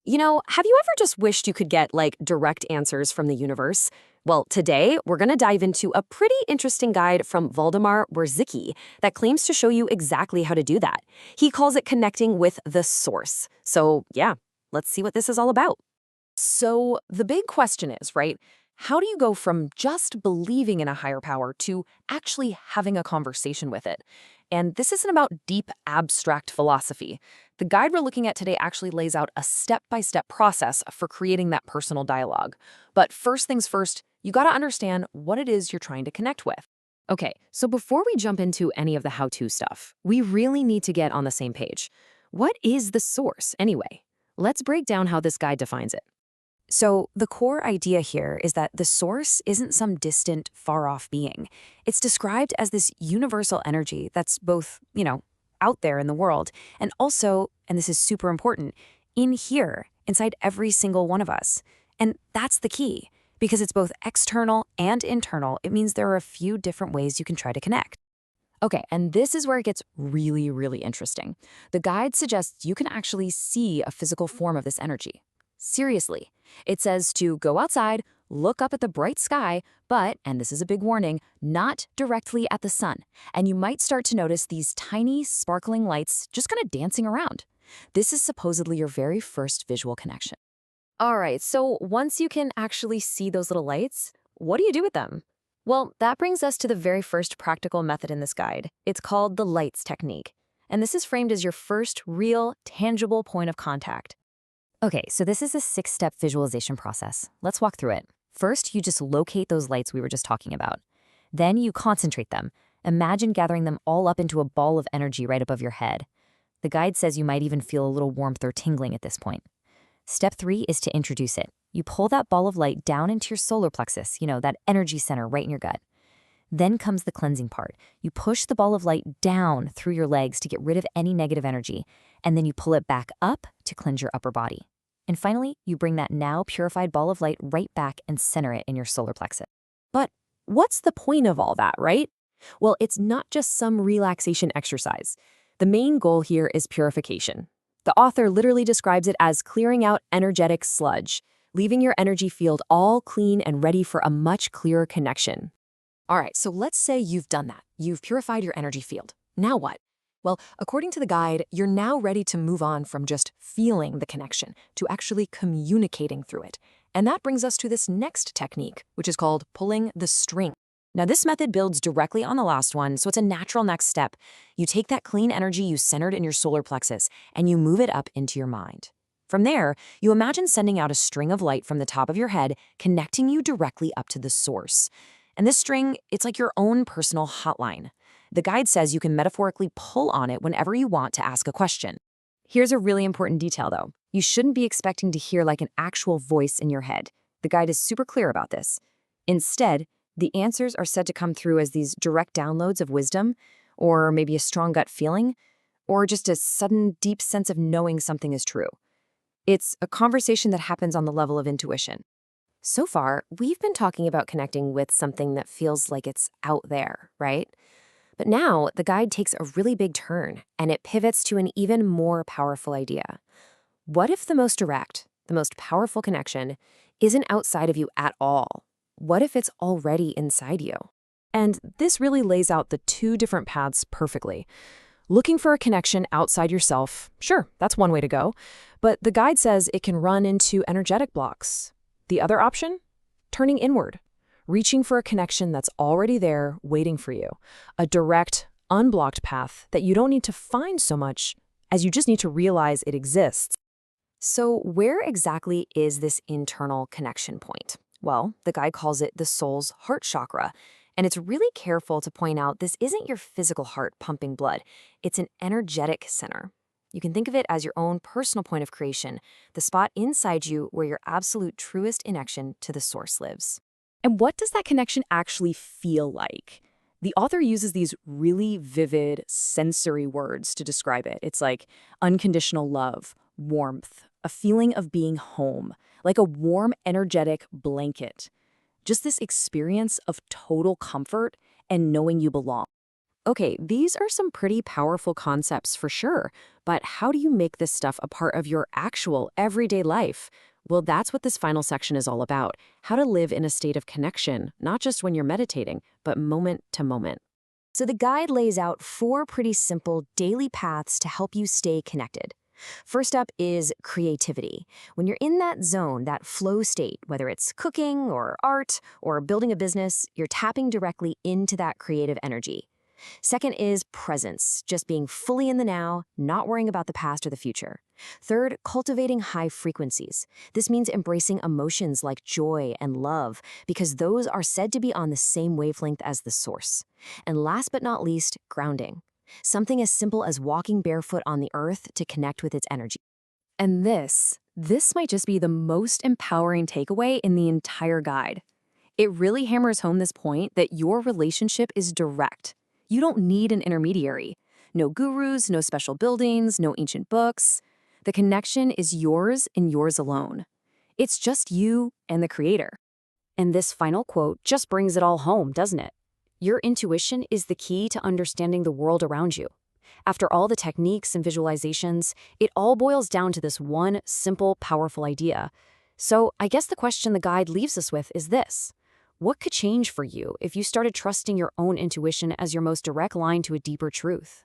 Have you ever just wished you could get, direct answers from the universe? Well, today, we're going to dive into a pretty interesting guide from Waldemar Wierzycki that claims to show you exactly how to do that. He calls it connecting with the source. So, yeah, let's see what this is all about. So, the big question is, right? How do you go from just believing in a higher power to actually having a conversation with it? And this isn't about deep, abstract philosophy. The guide we're looking at today actually lays out a step-by-step process for creating that personal dialogue. But first things first, you gotta understand what it is you're trying to connect with. Okay, so before we jump into any of the how-to stuff, we really need to get on the same page. What is the source, anyway? Let's break down how this guide defines it. So, the core idea here is that the source isn't some distant, far-off being. It's described as this universal energy that's both, out there in the world, and also, and this is super important, in here, inside every single one of us. And that's the key. Because it's both external and internal, it means there are a few different ways you can try to connect. Okay, and this is where it gets really, really interesting. The guide suggests you can actually see a physical form of this energy. Seriously. It says to go outside, look up at the bright sky, but, and this is a big warning, not directly at the sun. And you might start to notice these tiny, sparkling lights just kind of dancing around. This is supposedly your very first visual connection. All right, so once you can actually see those little lights, what do you do with them? Well, that brings us to the very first practical method in this guide. It's called the lights technique. And this is framed as your first real, tangible point of contact. Okay, so this is a 6-step visualization process. Let's walk through it. First, you just locate those lights we were just talking about. Then you concentrate them. Imagine gathering them all up into a ball of energy right above your head. The guide says you might even feel a little warmth or tingling at this point. Step 3 is to introduce it. You pull that ball of light down into your solar plexus, that energy center right in your gut. Then comes the cleansing part. You push the ball of light down through your legs to get rid of any negative energy, and then you pull it back up to cleanse your upper body. And finally, you bring that now purified ball of light right back and center it in your solar plexus. But what's the point of all that, right? Well, it's not just some relaxation exercise. The main goal here is purification. The author literally describes it as clearing out energetic sludge, leaving your energy field all clean and ready for a much clearer connection. All right, so let's say you've done that. You've purified your energy field. Now what? Well, according to the guide, you're now ready to move on from just feeling the connection to actually communicating through it. And that brings us to this next technique, which is called pulling the string. Now, this method builds directly on the last one, so it's a natural next step. You take that clean energy you centered in your solar plexus and you move it up into your mind. From there, you imagine sending out a string of light from the top of your head, connecting you directly up to the source. And this string, it's like your own personal hotline. The guide says you can metaphorically pull on it whenever you want to ask a question. Here's a really important detail, though. You shouldn't be expecting to hear like an actual voice in your head. The guide is super clear about this. Instead, the answers are said to come through as these direct downloads of wisdom, or maybe a strong gut feeling, or just a sudden, deep sense of knowing something is true. It's a conversation that happens on the level of intuition. So far, we've been talking about connecting with something that feels like it's out there, right? But now, the guide takes a really big turn, and it pivots to an even more powerful idea. What if the most direct, the most powerful connection isn't outside of you at all? What if it's already inside you? And this really lays out the two different paths perfectly. Looking for a connection outside yourself, sure, that's one way to go, but the guide says it can run into energetic blocks. The other option? Turning inward, reaching for a connection that's already there, waiting for you. A direct, unblocked path that you don't need to find so much as you just need to realize it exists. So where exactly is this internal connection point? Well, the guide calls it the soul's heart chakra. And it's really careful to point out this isn't your physical heart pumping blood. It's an energetic center. You can think of it as your own personal point of creation, the spot inside you where your absolute truest connection to the source lives. And what does that connection actually feel like? The author uses these really vivid sensory words to describe it. It's like unconditional love, warmth, a feeling of being home, like a warm, energetic blanket. Just this experience of total comfort and knowing you belong. Okay, these are some pretty powerful concepts for sure, but how do you make this stuff a part of your actual everyday life? Well, that's what this final section is all about. How to live in a state of connection, not just when you're meditating, but moment to moment. So the guide lays out 4 pretty simple daily paths to help you stay connected. First up is creativity. When you're in that zone, that flow state, whether it's cooking or art or building a business, you're tapping directly into that creative energy. Second is presence, just being fully in the now, not worrying about the past or the future. Third, cultivating high frequencies. This means embracing emotions like joy and love, because those are said to be on the same wavelength as the source. And last but not least, grounding. Something as simple as walking barefoot on the earth to connect with its energy. And this might just be the most empowering takeaway in the entire guide. It really hammers home this point that your relationship is direct. You don't need an intermediary. No gurus, no special buildings, no ancient books. The connection is yours and yours alone. It's just you and the creator. And this final quote just brings it all home, doesn't it? Your intuition is the key to understanding the world around you. After all the techniques and visualizations, it all boils down to this one simple, powerful idea. So I guess the question the guide leaves us with is this. What could change for you if you started trusting your own intuition as your most direct line to a deeper truth?